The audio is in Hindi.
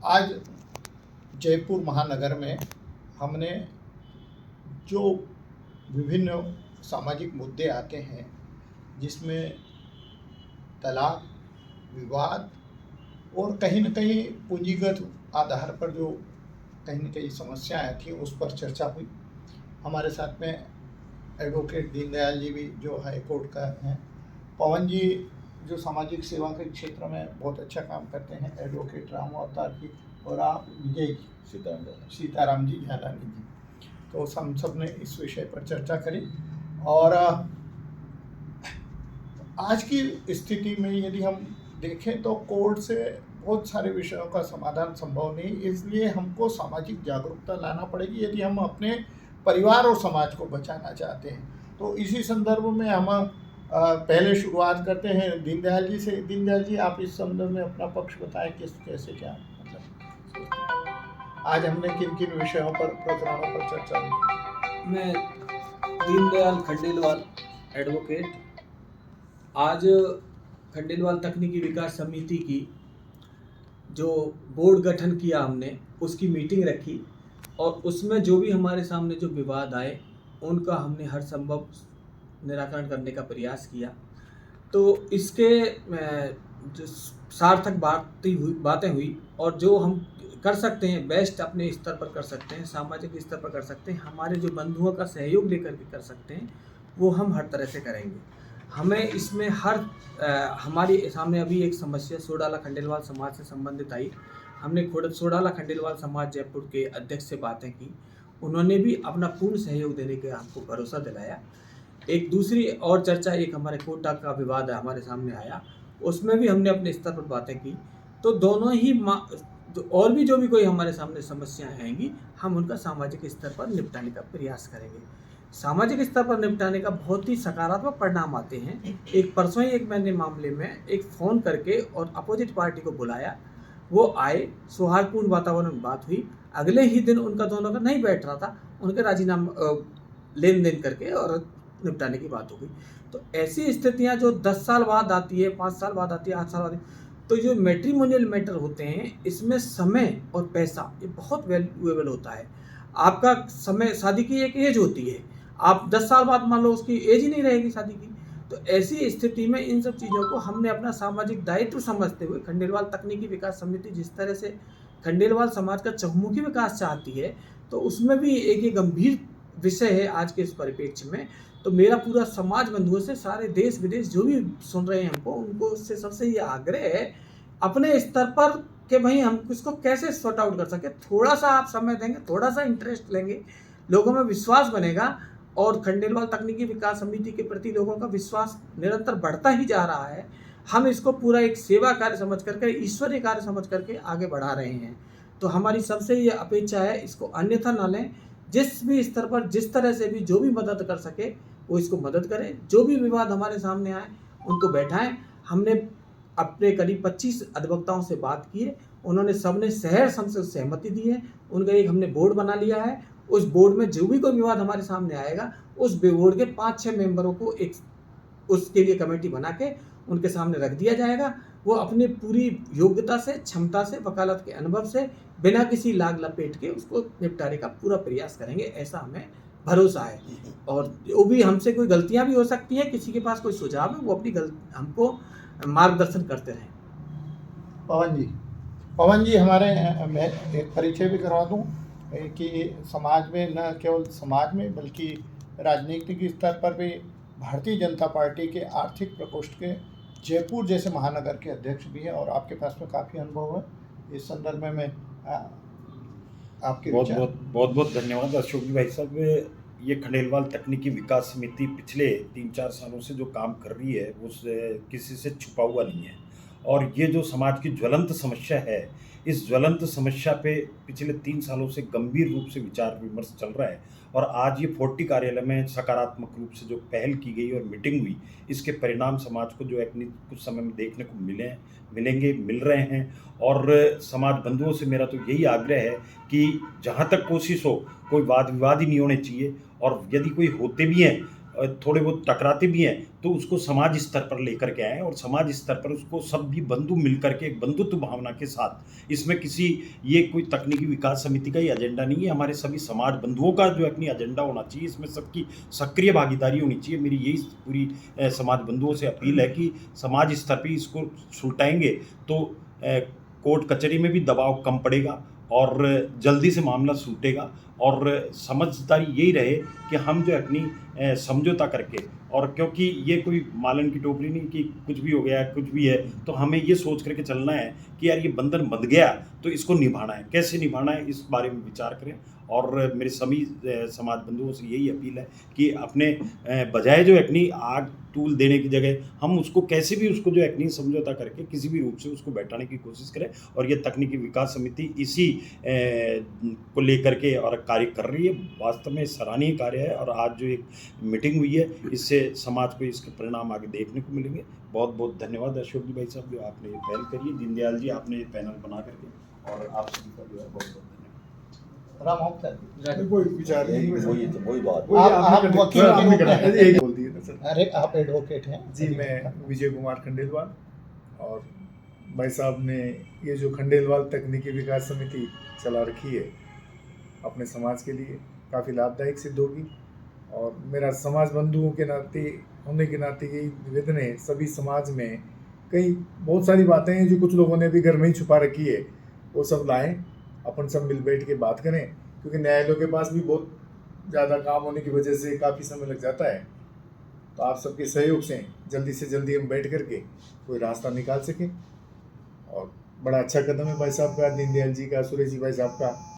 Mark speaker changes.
Speaker 1: आज जयपुर महानगर में हमने जो विभिन्न सामाजिक मुद्दे आते हैं, जिसमें तलाक, विवाद और कहीं न कहीं पूंजीगत आधार पर जो कहीं न कहीं समस्याएँ आती हैं, उस पर चर्चा हुई। हमारे साथ में एडवोकेट दीनदयाल जी भी जो हाई कोर्ट का हैं, पवन जी जो सामाजिक सेवा के क्षेत्र में बहुत अच्छा काम करते हैं, एडवोकेट राम अवतार जी, और आप विजय जी सीताराम जी झालानी जी। तो हम सब ने इस विषय पर चर्चा करी। और आज की स्थिति में यदि हम देखें तो कोर्ट से बहुत सारे विषयों का समाधान संभव नहीं, इसलिए हमको सामाजिक जागरूकता लाना पड़ेगी यदि हम अपने परिवार और समाज को बचाना चाहते हैं। तो इसी संदर्भ में हम पहले शुरुआत करते हैं दीनदयाल जी से। दीनदयाल जी, आप इस संदर्भ में अपना पक्ष बताएं, कैसे क्या मतलब आज हमने किन किन विषयों पर, प्रकरणों पर चर्चा की।
Speaker 2: मैं दीनदयाल खंडेलवाल एडवोकेट, आज खंडेलवाल तकनीकी विकास समिति की जो बोर्ड गठन किया हमने, उसकी मीटिंग रखी और उसमें जो भी हमारे सामने जो विवाद आए उनका हमने हर संभव निराकरण करने का प्रयास किया। तो इसके जो सार्थक बातें हुई और जो हम कर सकते हैं बेस्ट अपने स्तर पर कर सकते हैं, सामाजिक स्तर पर कर सकते हैं, हमारे जो बंधुओं का सहयोग लेकर के कर सकते हैं, वो हम हर तरह से करेंगे। हमें इसमें हमारे सामने अभी एक समस्या सोडाला खंडेलवाल समाज से संबंधित आई। हमने सोडाला खंडेलवाल समाज जयपुर के अध्यक्ष से बातें की, उन्होंने भी अपना पूर्ण सहयोग देने का हमको भरोसा दिलाया। एक दूसरी और चर्चा, एक हमारे कोटा का विवाद हमारे सामने आया, उसमें भी हमने अपने स्तर पर बातें की। तो दोनों ही और भी जो भी कोई हमारे सामने समस्याएं आएंगी, हम उनका सामाजिक स्तर पर निपटाने का प्रयास करेंगे। सामाजिक स्तर पर निपटाने का बहुत ही सकारात्मक परिणाम आते हैं। एक परसों ही एक मैंने मामले में एक फ़ोन करके और अपोजिट पार्टी को बुलाया, वो आए, सौहार्दपूर्ण वातावरण में बात हुई। अगले ही दिन उनका दोनों का नहीं बैठ रहा था, उनके राजीनामा लेन देन करके और निपटाने की बात हो गई। तो ऐसी स्थितियां जो 10 साल बाद आती है, 5 साल बाद आती है, 8 साल बाद, तो जो मैट्रिमोनियल मैटर होते हैं, इसमें समय और पैसा ये बहुत वैल्यूएबल होता है। आपका समय, शादी की एक एज होती है, आप 10 साल बाद मान लो उसकी एज ही नहीं रहेगी शादी की। तो ऐसी स्थिति में इन सब चीज़ों को हमने अपना सामाजिक दायित्व समझते हुए, खंडेलवाल तकनीकी विकास समिति जिस तरह से खंडेलवाल समाज का चहुमुखी विकास चाहती है, तो उसमें भी एक ये गंभीर विषय है आज के इस परिप्रेक्ष्य में। तो मेरा पूरा समाज बंधुओं से, सारे देश विदेश जो भी सुन रहे हैं हमको, उनको उससे सबसे ये आग्रह है अपने स्तर पर कि भाई हम इसको कैसे सॉर्ट आउट कर सके। थोड़ा सा आप समय देंगे, थोड़ा सा इंटरेस्ट लेंगे, लोगों में विश्वास बनेगा और खंडेलवाल तकनीकी विकास समिति के प्रति लोगों का विश्वास निरंतर बढ़ता ही जा रहा है। हम इसको पूरा एक सेवा कार्य समझ करके, ईश्वरीय कार्य समझ करके आगे बढ़ा रहे हैं। तो हमारी सबसे ये अपेक्षा है, इसको अन्यथा न लें। जिस भी स्तर पर, जिस तरह से भी जो भी मदद कर सके वो इसको मदद करें। जो भी विवाद हमारे सामने आए उनको बैठाएं। हमने अपने करीब 25 अधिवक्ताओं से बात की है, उन्होंने सबने सहमति दी है। उनका एक हमने बोर्ड बना लिया है, उस बोर्ड में जो भी कोई विवाद हमारे सामने आएगा, उस बोर्ड के 5-6 मेंबरों को एक उसके लिए कमेटी बना के उनके सामने रख दिया जाएगा। वो अपनी पूरी योग्यता से, क्षमता से, वकालत के अनुभव से, बिना किसी लाग लपेट के उसको निपटाने का पूरा प्रयास करेंगे, ऐसा हमें भरोसा है। और जो भी हमसे कोई गलतियां भी हो सकती हैं, किसी के पास कोई सुझाव है, वो अपनी हमको मार्गदर्शन करते रहें।
Speaker 1: पवन जी हमारे, मैं एक परिचय भी करवा दूं कि समाज में, न केवल समाज में बल्कि राजनीतिक स्तर पर भी भारतीय जनता पार्टी के आर्थिक प्रकोष्ठ के जयपुर जैसे महानगर के अध्यक्ष भी हैं, और आपके पास में काफ़ी अनुभव है। इस संदर्भ में मैं आपके
Speaker 3: बहुत धन्यवाद अशोक जी भाई साहब। ये खंडेलवाल तकनीकी विकास समिति पिछले 3-4 सालों से जो काम कर रही है वो किसी से छुपा हुआ नहीं है, और ये जो समाज की ज्वलंत समस्या है, इस ज्वलंत समस्या पे पिछले 3 सालों से गंभीर रूप से विचार विमर्श चल रहा है। और आज ये 40 कार्यालय में सकारात्मक रूप से जो पहल की गई और मीटिंग हुई, इसके परिणाम समाज को जो कुछ समय में देखने को मिल रहे हैं। और समाज बंधुओं से मेरा तो यही आग्रह है कि जहाँ तक कोशिश हो, कोई वाद विवाद ही नहीं होने चाहिए, और यदि कोई होते भी हैं थोड़े बहुत टकराते भी हैं तो उसको समाज स्तर पर लेकर के आएँ और समाज स्तर पर उसको सब भी बंधु मिल कर के एक बंधुत्व भावना के साथ, इसमें किसी ये कोई तकनीकी विकास समिति का ही एजेंडा नहीं है, हमारे सभी समाज बंधुओं का जो अपनी एजेंडा होना चाहिए, इसमें सबकी सक्रिय भागीदारी होनी चाहिए। मेरी यही पूरी समाज बंधुओं से अपील है कि समाज स्तर पे इसको सुलटाएँगे तो कोर्ट कचहरी में भी दबाव कम पड़ेगा और जल्दी से मामला सुलटेगा और समझदारी यही रहे कि हम जो है अपनी समझौता करके, और क्योंकि ये कोई मालन की टोकरी नहीं कि कुछ भी हो गया कुछ भी है, तो हमें ये सोच करके चलना है कि यार ये बंधन बंध गया तो इसको निभाना है, कैसे निभाना है इस बारे में विचार करें। और मेरे सभी समाज बंधुओं से यही अपील है कि अपने बजाय जो है अपनी आग तूल देने की जगह हम उसको कैसे भी उसको जो है अपनी समझौता करके किसी भी रूप से उसको बैठाने की कोशिश करें। और ये तकनीकी विकास समिति इसी को लेकर के और कार्य कर रही है, वास्तव में सराहनीय कार्य है। और आज जो एक मीटिंग हुई है इससे समाज को इसके परिणाम आगे देखने को मिलेंगे। बहुत बहुत धन्यवाद अशोक जी भाई साहब जो आपने ये पहल करी है, दीनदयाल जी आपने ये पैनल बना करके, और आप सभी का जो है बहुत बहुत धन्यवाद।
Speaker 1: राम होप
Speaker 4: कोई विचार नहीं,
Speaker 3: वही बात।
Speaker 1: आप वकील
Speaker 4: आपने
Speaker 1: के
Speaker 4: करना
Speaker 1: रूप में-
Speaker 4: है, एक बोल दिए ना सर।
Speaker 1: अरे आप एडवोकेट हैं
Speaker 4: जी, मैं विजय कुमार खंडेलवाल, और भाई साहब ने ये जो खंडेलवाल तकनीकी विकास समिति चला रखी है अपने समाज के लिए काफ़ी लाभदायक सिद्ध होगी। और मेरा समाज बंधुओं के नाते होने के नाते यही निवेदन है, सभी समाज में कई बहुत सारी बातें हैं जो कुछ लोगों ने भी घर में ही छुपा रखी है, वो सब लाएं, अपन सब मिल बैठ के बात करें, क्योंकि न्यायालयों के पास भी बहुत ज़्यादा काम होने की वजह से काफ़ी समय लग जाता है। तो आप सबके सहयोग से जल्दी हम बैठ करके कोई रास्ता निकाल सकें। और बड़ा अच्छा कदम है भाई साहब का, दीनदयाल जी का, सुरेश जी भाई साहब का,